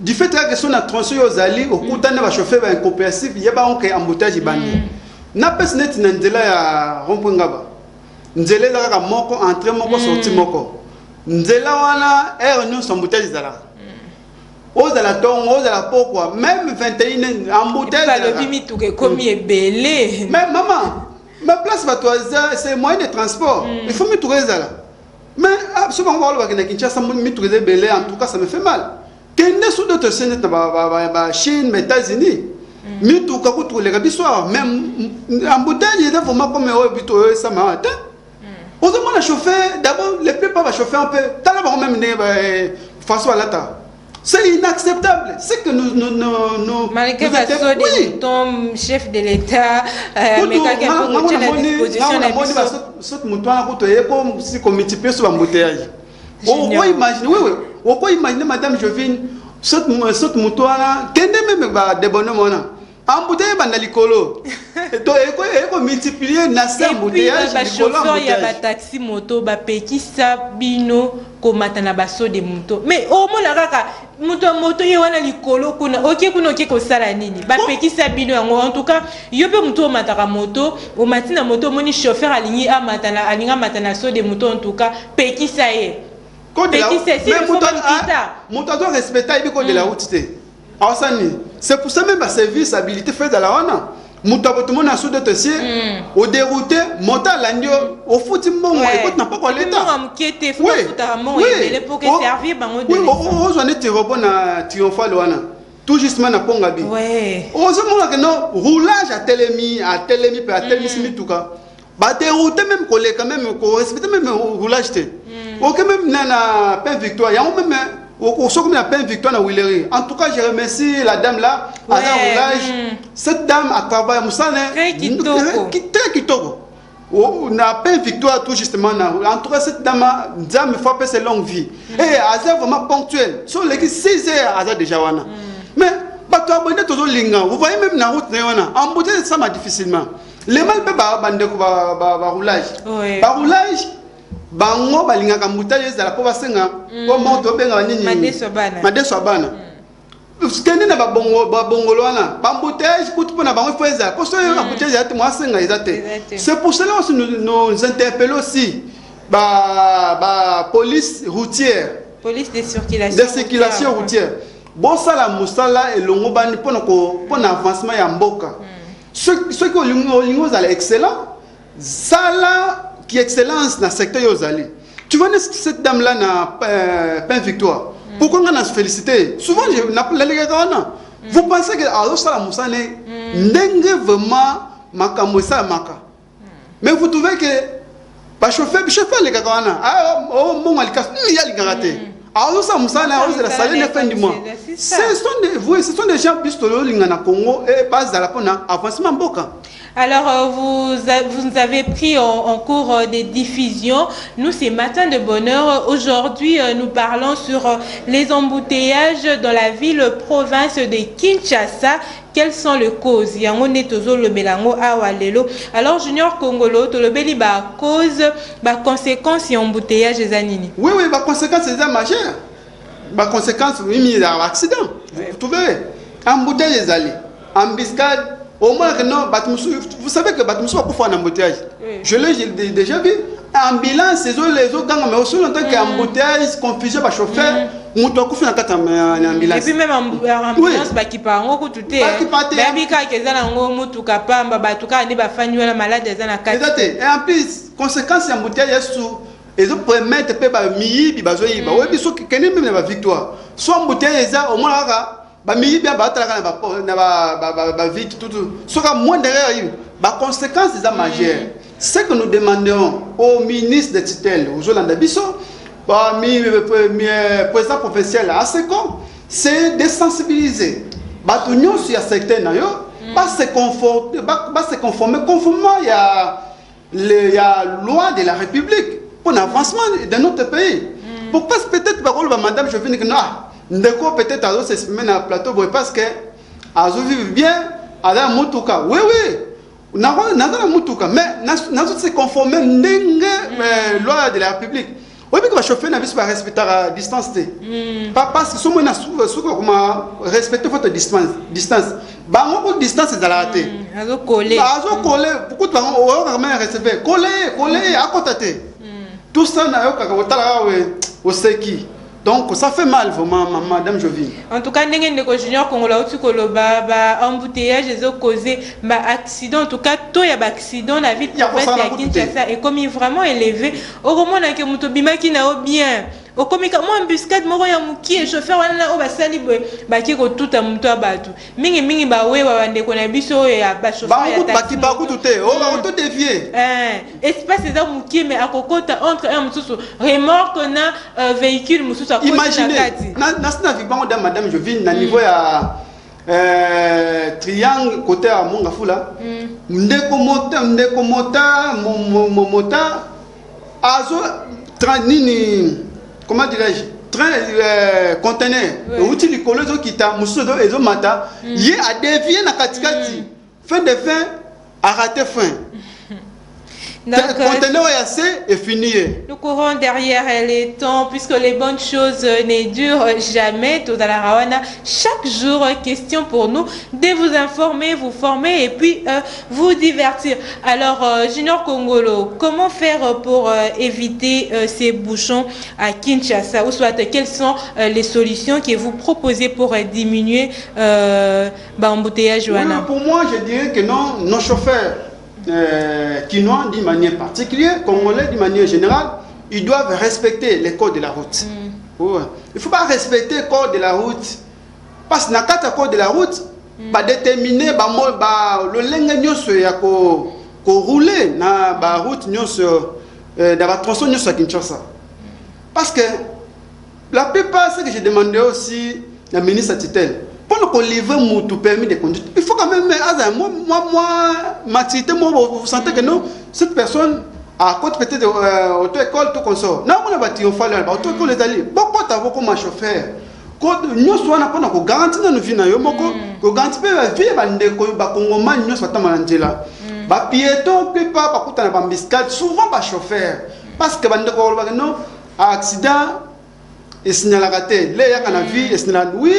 Du fait que son attention aux alliés, au coup d'un va chauffer un coopératif, il y a pas un embouteillage bandi. N'a pas net n'endela ya rompungaba. Ndele la ka moko entrer moko sortir moko. Ndela wana nous embouteillage zala. Aux à la ton, aux à la pourquoi même 21 embouteillage. Pas le bimi tout que comme il est belé. Mais maman, ma place va toi c'est moyen de transport. Il faut me trouver ça. Mais absolument on va voir que Kinshasa me trouver belé en tout cas ça me fait mal. Kende sous d'autres scènes na Chine, les États-Unis. Mais tout cas pour les rabissoirs même embouteillage il est vraiment comme au ça m'a. Aux hommes la chauffer d'abord les plupart va chauffer un peu. T'as là même François Lata. C'est inacceptable. C'est que nous malgré ton chef de l'État, mais quand on tient la disposition on peut imaginer madame Jovine saute moutoana kende même ba débonner mona embouteillage bandalikolo to eko multiplier na sa embouteillage chauffeur ya ba taxi moto ba pekisa bino komata na baso de moto mais au mona kaka moto ye wana likolo kuna oke ko sala nini ba pekisa bino yango en tout cas yo pe moto mataka moto o matina moto moni chauffeur alingi alinga matana so de moto en tout cas pekisa ye Mouta doit respecter le code de la route. C'est pour ça même la service habilité fait de la ONA. Mouta tout le monde a sous de dossier au dérouté, Mouta l'agneau au foot écoute n'a pas quoi l'état. Oui, pour servir on est tiré à triomphal Loana. Tout justement na Pongabi. Oui. On se montre que non roulage à Télémi tout cas. Bah dérouté même collé quand même respecter même roulage ok même nana pain victoire ya même au somme la pain victoire na Willery. En tout cas je remercie la dame là à la roulage. Cette dame a travaillé musane très kitoko on a pain victoire tout justement en tout cas cette dame me fait passer longue vie et azar vraiment ponctuel sur les 6 heures azar déjà wana mais bato abonné toujours linga vous voyez même na route na wana embouteillage ça m'a difficilement les mal pe ba bande ko ba roulage ba roulage bango balinga kamutaye za la po basenga ko moto benga nini madeso bana skende na babongolo wana bambouteillage pour pona bango feza ko so embouteillage ya moi senga ezate c'est pour cela que nous interpellons aussi ba police routière police de circulation routière bon ça la musala et longo bani pona avancement ya mboka ceux qui ont excellent ça là qui excellence dans le secteur Yozali. Tu vois cette dame là na pain victoire. Pourquoi on a félicité? Souvent je n'appelle les gars. Vous pensez que alors ça la moussane n'engue vraiment makamosa maka. Mais vous trouvez que pas chauffeur les gars ah oh mon alikas il y a les garaté. Alors ça moussane alors la salaire de fin du mois. Ce sont des gens pistolo lingana Congo et base à la pona avancement boka. Alors, vous avez pris en cours des diffusions. Nous, c'est Matin de Bonheur. Aujourd'hui, nous parlons sur les embouteillages dans la ville-province de Kinshasa. Quelles sont les causes? Alors, Junior Congolo, tu as cause, conséquences et embouteillages des années. Oui, conséquences c'est majeures. Conséquences, oui, il y a un accident. Vous trouvez? Embouteillage des allées, embuscade. Au moins que non, vous savez que Batmoussou va pouvoir un embouteillage. Je l'ai déjà vu. Ambulance, les autres gangs, mais aussi longtemps qu'embouteillage, confusion, chauffeur, on doit couper en ambulance. Et puis même ambulance, qui part en haut, tout est. Et en plus, conséquence embouteillage, ils ont permettre de miyi, puis bazoyi, bah ouais, puis ceux qui connaissent même la victoire. Soit embouteillage, au moins ba mi bien ba tra ba vite tout ce que moins derrière ba conséquences des majeures ce que nous demandons au ministre de tutelle aux Jolanda Bisso ba mi président professionnel à ce qu'on c'est de sensibiliser ba tout nous sur secteur na yo pas se conformer conformément il y a loi de la République pour l'avancement de notre pays pourquoi peut-être parole madame je viens que non ndeko peut-être à se mettre à plateau parce que à vivre bien à la mutuka oui n'a mutuka mais n'a se conformer ndenge loi de la République oui que chauffeur na biso ba respecter la distance te pas parce que somo na suka kuma respecter votre distance bango ko distance ezala te azo coller beaucoup de bango o ka même recevoir coller à côté tout ça na yo ka otala au seki. Donc ça fait mal vraiment, Madame Jovine. En tout cas, ndenge Junior Kongola uti koloba ba embouteillage ezo causé ba accident. En tout cas, to ya ba accident la vie province ya Kinshasa est comme vraiment élevé. Au moment na ke muto bimaki na o bien. Au comme moi embuscade moko ya muki chauffeur wana o ba sali ba ki ko tuta muto abatu. Mingi ba we ba bande ko na biso ya ba chauffeur ya taxi. Ba ki te o ba auto dévier. Espace eza muki mais akokota entre un mususu remorque na véhicule mususu. Imaginez, Madame Jovine, na niveau ya triangle côté à Mongafula, ndeko mota, azo nini, comment dirais-je, train conteneur, outil likolo zo kita, musudo ezo mata, yé a dévié na katikati, fin de fin, a raté fin. Donc, conteneur est fini. Nous courons derrière les temps, puisque les bonnes choses ne durent jamais. Tout à la Rawana, chaque jour, question pour nous de vous informer, vous former et puis vous divertir. Alors, Junior Kongolo, comment faire pour éviter ces bouchons à Kinshasa? Ou soit, quelles sont les solutions que vous proposez pour diminuer l'embouteillage? Pour moi, je dirais que non, nos chauffeurs Quinois d'une manière particulière, Congolais d'une manière générale, ils doivent respecter les codes de la route. Ouais. Il ne faut pas respecter les codes de la route. Parce que dans le code de la route, pas déterminer le lingue à rouler dans la route, dans la tronçon à Kinshasa. Parce que la plupart, ce que j'ai demandé aussi à la ministre Titel, pour qu'on livre mon permis de conduire, il faut quand même, vous sentez que non, cette personne a côté peut-être auto-école, tout comme ça. Non, on a bâti, on fait auto-école les alliés. Pourquoi tu as comme un chauffeur? Quand nous sommes là, on garantit nos vies, on garantit la vie, on soit là. Ba piéton, plupart, par contre, on a biscade, souvent pas chauffeur. Parce que non, accident, et signal raté. Là, il y a une vie, et signal oui.